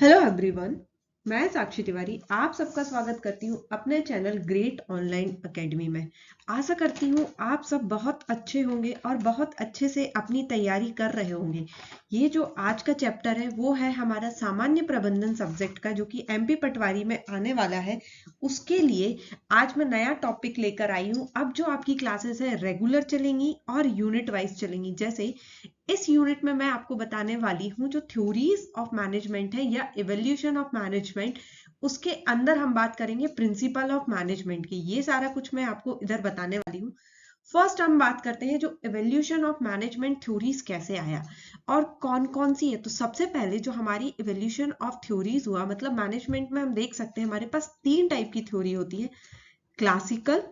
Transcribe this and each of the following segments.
Hello everyone, मैं साक्षी तिवारी आप सबका स्वागत करती हूँ अपने चैनल ग्रेट ऑनलाइन एकेडमी में। आशा करती हूँ आप सब बहुत अच्छे होंगे और बहुत अच्छे से अपनी तैयारी कर रहे होंगे। ये जो आज का चैप्टर है वो है हमारा सामान्य प्रबंधन सब्जेक्ट का, जो कि एमपी पटवारी में आने वाला है। उसके लिए आज मैं नया टॉपिक लेकर आई हूँ। अब जो आपकी क्लासेस है रेगुलर चलेंगी और यूनिट वाइज चलेंगी। जैसे इस यूनिट में मैं आपको बताने वाली हूं जो थ्योरीज ऑफ मैनेजमेंट है या इवोल्यूशन ऑफ मैनेजमेंट, उसके अंदर हम बात करेंगे प्रिंसिपल ऑफ मैनेजमेंट की। ये सारा कुछ मैं आपको इधर बताने वाली हूँ। फर्स्ट हम बात करते हैं जो इवोल्यूशन ऑफ मैनेजमेंट थ्योरीज कैसे आया और कौन कौन सी है। तो सबसे पहले जो हमारी इवोल्यूशन ऑफ थ्योरीज हुआ, मतलब मैनेजमेंट में हम देख सकते हैं हमारे पास 3 टाइप की थ्योरी होती है, classical,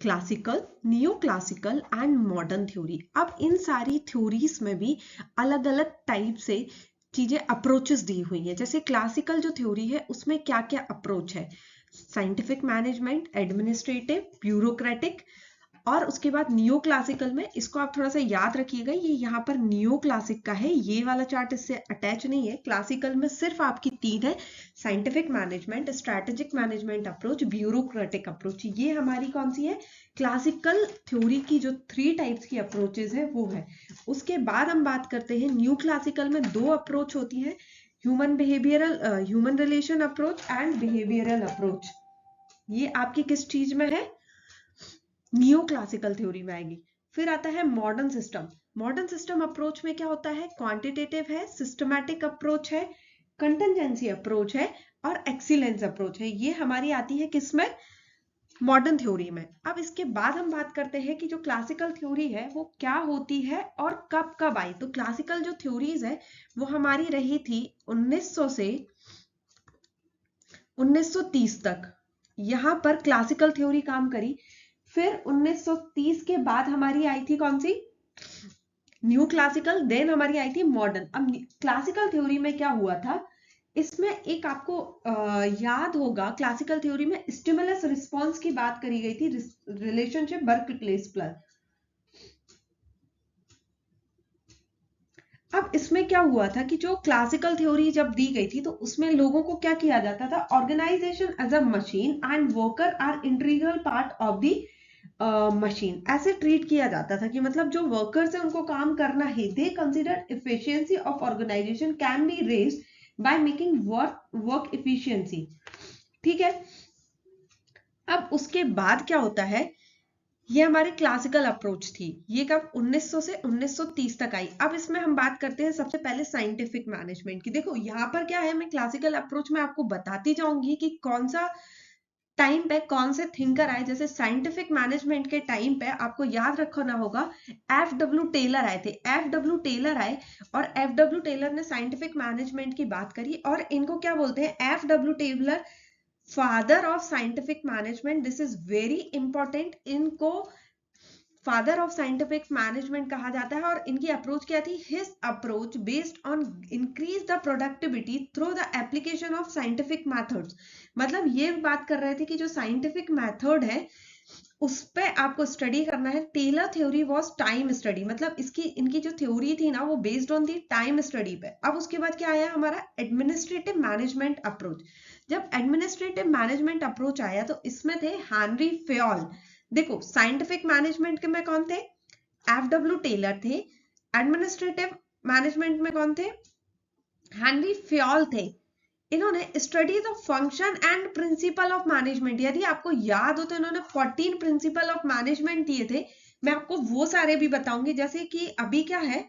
classical, neo classical and modern theory. अब इन सारी थ्योरीज में भी अलग अलग टाइप से चीजें अप्रोचेस दी हुई है। जैसे क्लासिकल जो थ्योरी है उसमें क्या क्या अप्रोच है, साइंटिफिक मैनेजमेंट, एडमिनिस्ट्रेटिव, ब्यूरोक्रेटिक। और उसके बाद नियो क्लासिकल में, इसको आप थोड़ा सा याद रखिएगा, ये यहाँ पर नियो क्लासिक का है, ये वाला चार्ट इससे अटैच नहीं है। क्लासिकल में सिर्फ आपकी 3 है, scientific management, strategic management approach, bureaucratic approach. ये हमारी कौन सी है, क्लासिकल थ्योरी की जो 3 टाइप्स की अप्रोचेज है वो है। उसके बाद हम बात करते हैं न्यू क्लासिकल में 2 अप्रोच होती है, human relation approach and behavioural approach. ये आपकी किस चीज में है, नियो क्लासिकल थ्योरी में आएगी। फिर आता है modern system. Modern system approach में क्या होता है, क्वांटिटेटिव है, सिस्टमैटिक अप्रोच है, कंटिजेंसी अप्रोच है और एक्सीलेंस अप्रोच है। ये हमारी आती है किसमें, मॉडर्न थ्योरी में। अब इसके बाद हम बात करते हैं कि जो क्लासिकल थ्योरी है वो क्या होती है और कब कब आई। तो क्लासिकल जो थ्योरीज है वो हमारी रही थी 1900 से 1930 तक, यहां पर क्लासिकल थ्योरी काम करी। फिर 1930 के बाद हमारी आई थी कौन सी, न्यू क्लासिकल, देन हमारी आई थी मॉडर्न। अब क्लासिकल थ्योरी में क्या हुआ था, इसमें एक आपको याद होगा क्लासिकल थ्योरी में स्टिमुलस रिस्पांस की बात करी गई थी, रिलेशनशिप बर्कले-स्पलर। अब इसमें क्या हुआ था कि जो क्लासिकल थ्योरी जब दी गई थी तो उसमें लोगों को क्या किया जाता था, organisation as a machine and worker are integral part of the machine, ऐसे ट्रीट किया जाता था कि मतलब जो वर्कर्स है उनको काम करना है। They consider efficiency of organisation can be raised by making work efficiency. ठीक है। अब उसके बाद क्या होता है, ये हमारी क्लासिकल अप्रोच थी, ये कब 1900 से 1930 तक आई। अब इसमें हम बात करते हैं सबसे पहले साइंटिफिक मैनेजमेंट की। देखो यहाँ पर क्या है, मैं क्लासिकल अप्रोच में आपको बताती जाऊंगी कि कौन सा टाइम पे कौन से थिंकर आए। जैसे साइंटिफिक मैनेजमेंट के टाइम पे आपको याद रखना होगा, एफ.डब्ल्यू. टेलर आए थे। एफ.डब्ल्यू. टेलर आए और एफ.डब्ल्यू. टेलर ने साइंटिफिक मैनेजमेंट की बात करी और इनको क्या बोलते हैं, FW. Taylor father of scientific management. This is very important, इनको फादर ऑफ साइंटिफिक मैनेजमेंट कहा जाता है। और इनकी अप्रोच क्या थी, his approach based on increase the productivity through the application of scientific methods. मतलब ये बात कर रहे थे कि जो साइंटिफिक मेथड है उस पे आपको स्टडी करना है। Taylor theory was time study, मतलब इसकी इनकी जो थ्योरी थी ना वो based on the time study पे। अब उसके बाद क्या आया हमारा, एडमिनिस्ट्रेटिव मैनेजमेंट अप्रोच। जब एडमिनिस्ट्रेटिव मैनेजमेंट अप्रोच आया तो इसमें थे हेनरी फेयोल। देखो साइंटिफिक मैनेजमेंट के में कौन थे, एफ.डब्ल्यू. टेलर थे। एडमिनिस्ट्रेटिव मैनेजमेंट में कौन थे, हेनरी फेयोल थे। इन्होंने study the function and principle of management, यदि आपको याद हो तो इन्होंने 14 प्रिंसिपल ऑफ मैनेजमेंट दिए थे। मैं आपको वो सारे भी बताऊंगी। जैसे कि अभी क्या है,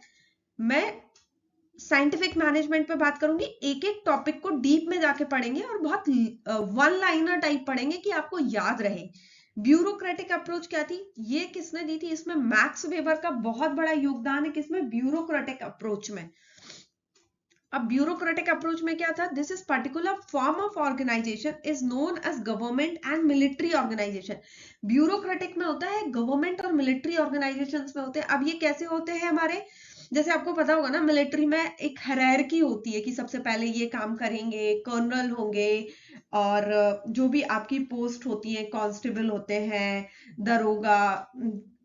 मैं साइंटिफिक मैनेजमेंट पे बात करूंगी, एक एक टॉपिक को डीप में जाके पढ़ेंगे और बहुत वन लाइनर टाइप पढ़ेंगे कि आपको याद रहे। ब्यूरोक्रेटिक अप्रोच क्या थी, ये किसने दी थी, इसमें मैक्स वेबर का बहुत बड़ा योगदान है, किसमें, ब्यूरोक्रेटिक अप्रोच में। अब ब्यूरोक्रेटिक अप्रोच में क्या था, this is particular form of organisation is known as government and military organisation. Bureaucratic में होता है, गवर्नमेंट और मिलिट्री ऑर्गेनाइजेशंस में होते हैं। अब ये कैसे होते हैं हमारे, जैसे आपको पता होगा ना, मिलिट्री में एक हायरार्की होती है कि सबसे पहले ये काम करेंगे, कर्नल होंगे, और जो भी आपकी पोस्ट होती है, कांस्टेबल होते हैं, दरोगा,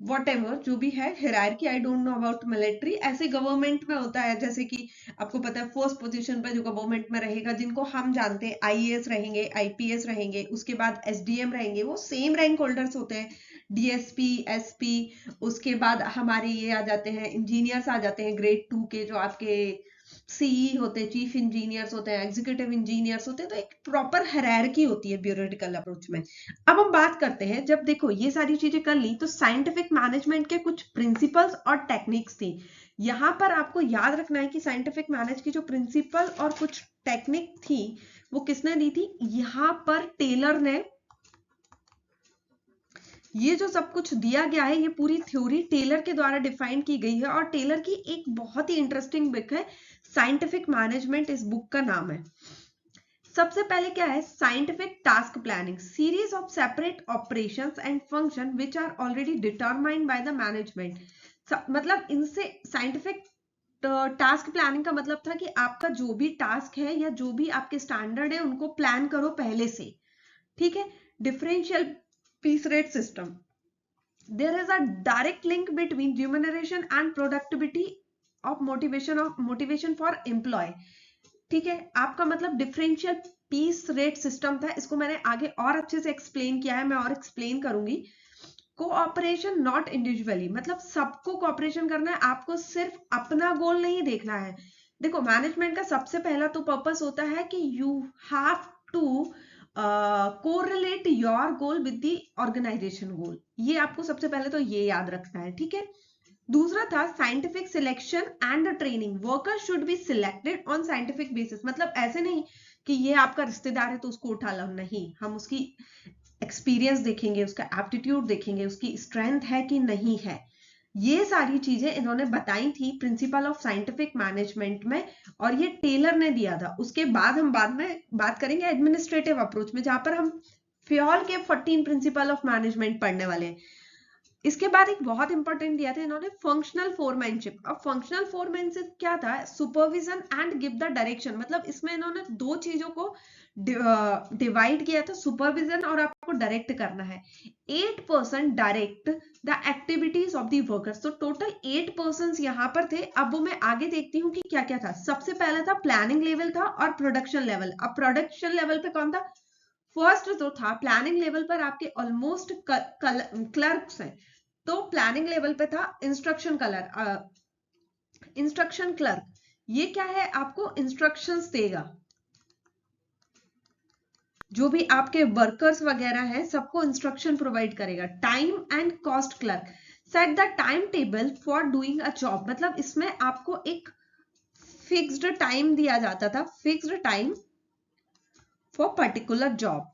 वॉट एवर जो भी है, hierarchy I don't know about military, ऐसे गवर्नमेंट में होता है। जैसे कि आपको पता है फर्स्ट पोजीशन पे जो गवर्नमेंट में रहेगा, जिनको हम जानते हैं आईएएस रहेंगे, आईपीएस रहेंगे, उसके बाद एसडीएम रहेंगे, वो सेम रैंक होल्डर्स होते हैं, डीएसपी, एसपी। उसके बाद हमारे ये आ जाते हैं इंजीनियर्स, आ जाते हैं ग्रेड 2 के, जो आपके सीई होते हैं, चीफ इंजीनियर्स होते हैं, एग्जीक्यूटिव इंजीनियर्स होते हैं। तो एक प्रॉपर हायरार्की होती है ब्यूरोक्रेटिकल अप्रोच में। अब हम बात करते हैं, जब देखो ये सारी चीजें कर ली, तो साइंटिफिक मैनेजमेंट के कुछ प्रिंसिपल्स और टेक्निक्स थी। यहाँ पर आपको याद रखना है कि साइंटिफिक मैनेज की जो प्रिंसिपल और कुछ टेक्निक थी, वो किसने दी थी? यहाँ पर टेलर ने। ये जो सब कुछ दिया गया है, ये पूरी थ्योरी टेलर के द्वारा डिफाइन की गई है, और टेलर की एक बहुत ही इंटरेस्टिंग बुक है साइंटिफिक मैनेजमेंट, इस बुक का नाम है। सबसे पहले क्या है? Scientific task planning, series of separate operations and function which are already determined by the management. मतलब इनसे साइंटिफिक टास्क प्लानिंग का मतलब था कि आपका जो भी टास्क है या जो भी आपके स्टैंडर्ड है, उनको प्लान करो पहले से, ठीक है। Differential piece rate system, there is a direct link between remuneration and productivity of motivation for employee, ठीक है। आपका मतलब डिफरेंशियल पीस रेट सिस्टम था, इसको मैंने आगे और अच्छे से एक्सप्लेन किया है, मैं और एक्सप्लेन करूंगी। कोऑपरेशन नॉट इंडिविजुअली, मतलब सबको कोऑपरेशन करना है, आपको सिर्फ अपना गोल नहीं देखना है। देखो मैनेजमेंट का सबसे पहला तो पर्पस होता है कि you have to correlate your goal with the organisation goal, ये आपको सबसे पहले तो ये याद रखना है, ठीक है। दूसरा था scientific selection and training, worker should be selected on scientific basis, मतलब ऐसे नहीं कि ये आपका रिश्तेदार है तो उसको उठा लो, नहीं, हम उसकी एक्सपीरियंस देखेंगे, उसका एप्टीट्यूड देखेंगे, उसकी स्ट्रेंथ है कि नहीं है। ये सारी चीजें इन्होंने बताई थी प्रिंसिपल ऑफ साइंटिफिक मैनेजमेंट में, और ये टेलर ने दिया था। उसके बाद हम बाद में बात करेंगे एडमिनिस्ट्रेटिव अप्रोच में, जहां पर हम फ्योल के 14 प्रिंसिपल ऑफ मैनेजमेंट पढ़ने वाले हैं। इसके बाद एक बहुत इंपॉर्टेंट दिया था इन्होंने, फंक्शनल फोरमैनशिप। अब फंक्शनल फोरमैनशिप क्या था? Supervision and give the direction, मतलब इसमें इन्होंने दो चीजों को डिवाइड किया था, सुपरविजन और आपको डायरेक्ट करना है। 8 person direct the activities of the workers, तो टोटल 8 पर्सन यहाँ पर थे। अब वो मैं आगे देखती हूँ कि क्या क्या था। सबसे पहला था प्लानिंग लेवल था और प्रोडक्शन लेवल। अब प्रोडक्शन लेवल पे कौन था? फर्स्ट जो था प्लानिंग लेवल पर आपके ऑलमोस्ट क्लर्क्स हैं, तो प्लानिंग लेवल पे था इंस्ट्रक्शन क्लर्क। ये क्या है? आपको इंस्ट्रक्शंस देगा, जो भी आपके वर्कर्स वगैरह हैं सबको इंस्ट्रक्शन प्रोवाइड करेगा। Time and cost clerk, set the time table for doing a job, मतलब इसमें आपको एक फिक्स्ड टाइम दिया जाता था, fixed time for particular job,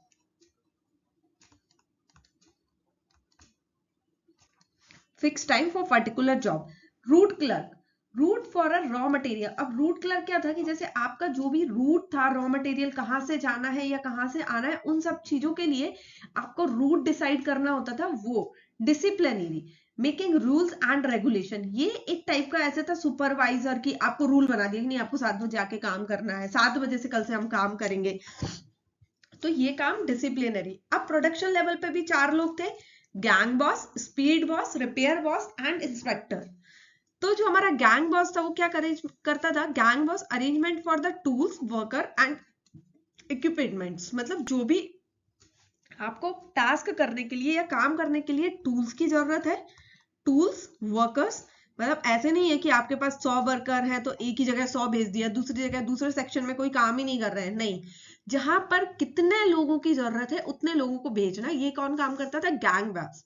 fix time for particular job. Route clerk, route for a raw material. अब route clerk क्या था कि जैसे आपका जो भी रूट था, रॉ मटेरियल कहाँ से जाना है या कहाँ से आना है, उन सब चीजों के लिए आपको रूट डिसाइड करना होता था। वो disciplinary, making rules and regulation, ये एक टाइप का ऐसे था सुपरवाइजर की, आपको रूल बना दिया कि नहीं आपको 7 बजे आके काम करना है, 7 बजे से कल से हम काम करेंगे, तो ये काम डिसिप्लिनरी। अब प्रोडक्शन लेवल पे भी 4 लोग थे, gang boss, speed boss, repair boss and inspector. तो जो हमारा गैंग बॉस था वो क्या करता था? Gang boss arrangement for the tools, worker and equipments, मतलब जो भी आपको टास्क करने के लिए या काम करने के लिए टूल्स की जरूरत है, टूल्स, वर्कर्स, मतलब ऐसे नहीं है कि आपके पास 100 वर्कर हैं तो एक ही जगह 100 भेज दिया, दूसरी जगह दूसरे सेक्शन में कोई काम ही नहीं कर रहे हैं, नहीं, जहां पर कितने लोगों की जरूरत है उतने लोगों को भेजना। ये कौन काम करता था? Gang boss.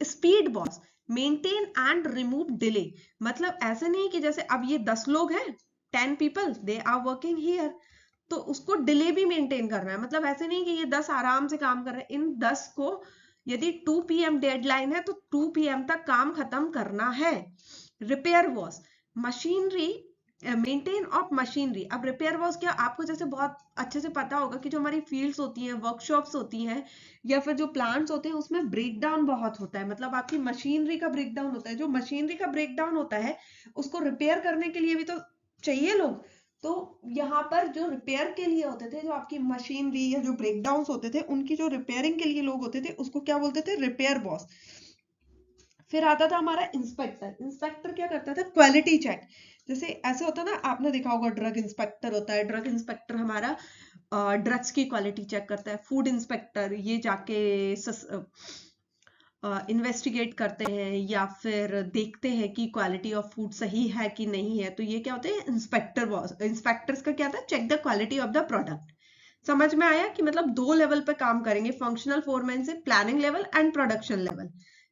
Speed boss, maintain and remove delay, मतलब ऐसे नहीं कि जैसे अब ये 10 लोग हैं, 10 people they are working here, तो उसको डिले भी मेंटेन करना है। मतलब ऐसे नहीं कि ये 10 आराम से काम कर रहे हैं, इन 10 को यदि 2 PM डेडलाइन है तो 2 PM तक काम खत्म करना है। Repair wash, machinery, maintain of machinery. अब रिपेयर वॉश क्या, आपको जैसे बहुत अच्छे से पता होगा कि जो हमारी फील्ड्स होती हैं, वर्कशॉप्स होती हैं या फिर जो प्लांट्स होते हैं, उसमें ब्रेकडाउन बहुत होता है, मतलब आपकी मशीनरी का ब्रेकडाउन होता है। जो मशीनरी का ब्रेकडाउन होता है उसको रिपेयर करने के लिए भी तो चाहिए लोग, तो यहाँ पर जो रिपेयर के लिए होते थे, जो आपकी मशीनरी या जो ब्रेकडाउन होते थे, उनकी जो रिपेयरिंग के लिए लोग होते थे, उसको क्या बोलते थे? Repair boss. फिर आता था हमारा इंस्पेक्टर। इंस्पेक्टर क्या करता था? Quality check. जैसे ऐसे होता ना, आपने देखा होगा ड्रग इंस्पेक्टर होता है, ड्रग इंस्पेक्टर हमारा ड्रग्स की क्वालिटी चेक करता है। फूड इंस्पेक्टर ये जाके इन्वेस्टिगेट करते हैं या फिर देखते हैं कि क्वालिटी ऑफ फूड सही है कि नहीं है। तो ये क्या होते हैं? Inspector boss. इंस्पेक्टर्स का क्या था? Check the quality of the product. समझ में आया कि मतलब 2 लेवल पे काम करेंगे, फंक्शनल फोरमैन से planning level and production level.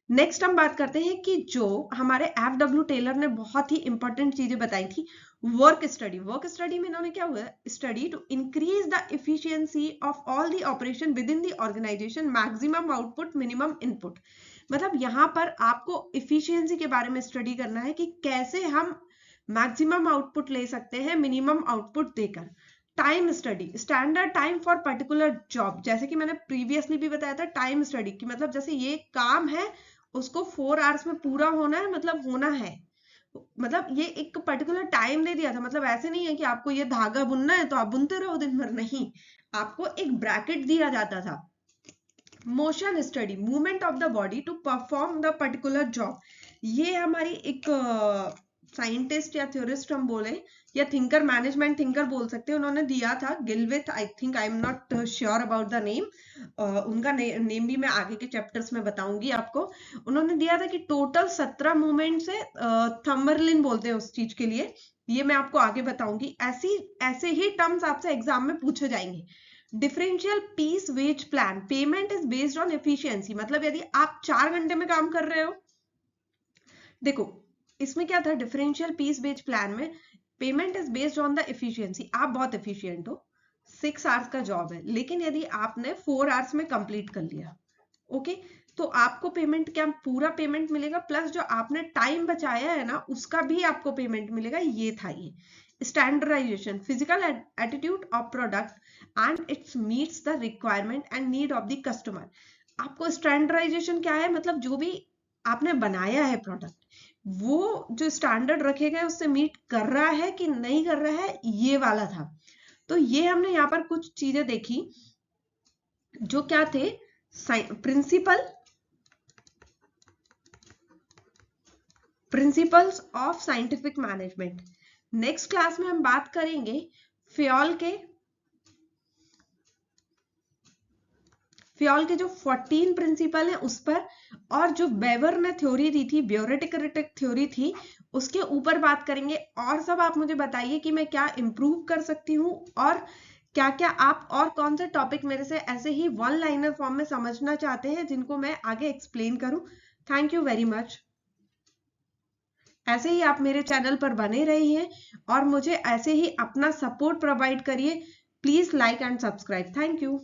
Next हम बात करते हैं कि जो हमारे एफडब्ल्यू टेलर ने बहुत ही इंपॉर्टेंट चीजें बताई थी, वर्क स्टडी। वर्क स्टडी में इन्होंने क्या हुआ? Study to increase the efficiency of all the operation within the organisation, maximum output minimum input. मतलब यहाँ पर आपको एफिशिएंसी के बारे में स्टडी करना है कि कैसे हम मैक्सिमम आउटपुट ले सकते हैं मिनिमम आउटपुट देकर। Time study, standard time for particular job. जैसे कि मैंने प्रीवियसली भी बताया था, टाइम स्टडी की मतलब जैसे ये काम है उसको 4 आवर्स में पूरा होना है, मतलब होना है, मतलब ये एक पर्टिकुलर टाइम दे दिया था। मतलब ऐसे नहीं है कि आपको ये धागा बुनना है तो आप बुनते रहो दिन भर, नहीं, आपको एक ब्रैकेट दिया जाता था। Motion study, movement of the body to perform the particular job. ये हमारी एक साइंटिस्ट या थ्योरिस्ट हम बोले या थिंकर, मैनेजमेंट थिंकर बोल सकते हैं, उन्होंने दिया था, गिलविथ, I think, I am not sure about the name, उनका नेम भी मैं आगे के चैप्टर्स में बताऊंगी आपको। उन्होंने दिया था कि टोटल 17 मूवमेंट से, थंबरलिन बोलते हैं उस चीज के लिए, ये मैं आपको आगे बताऊंगी। ऐसे ही टर्म्स आपसे एग्जाम में पूछे जाएंगे। Differential piece wage plan, payment is based on efficiency. मतलब यदि आप 4 घंटे में काम कर रहे हो, देखो इसमें क्या था, डिफरेंशियल पीस वेज प्लान में payment is based on the efficiency. आप बहुत एफिशिएंट हो, 6 आवर्स का जॉब है, लेकिन यदि आपने 4 आवर्स में कंप्लीट कर लिया, ओके, तो आपको पेमेंट क्या, पूरा पेमेंट मिलेगा, प्लस जो आपने टाइम बचाया है ना उसका भी आपको पेमेंट मिलेगा। ये था ये standardisation, physical attitude of product and its meets the requirement and need of the customer. आपको स्टैंडर्डाइजेशन क्या है? मतलब जो भी आपने बनाया है प्रोडक्ट, वो जो स्टैंडर्ड रखे गए उससे मीट कर रहा है कि नहीं कर रहा है, ये वाला था। तो ये हमने यहाँ पर कुछ चीजें देखी जो क्या थे, principles of scientific management. Next class में हम बात करेंगे फ्योल के जो 14 प्रिंसिपल है उस पर, और जो बेवर ने थ्योरी दी थी, ब्योरेटिक थ्योरी थी, उसके ऊपर बात करेंगे। और सब आप मुझे बताइए कि मैं क्या इंप्रूव कर सकती हूँ, और क्या क्या आप और कौन से टॉपिक मेरे से ऐसे ही 1 लाइनर फॉर्म में समझना चाहते हैं जिनको मैं आगे एक्सप्लेन करूं। Thank you very much. ऐसे ही आप मेरे चैनल पर बने रहिए और मुझे ऐसे ही अपना सपोर्ट प्रोवाइड करिए। Please like and subscribe. Thank you.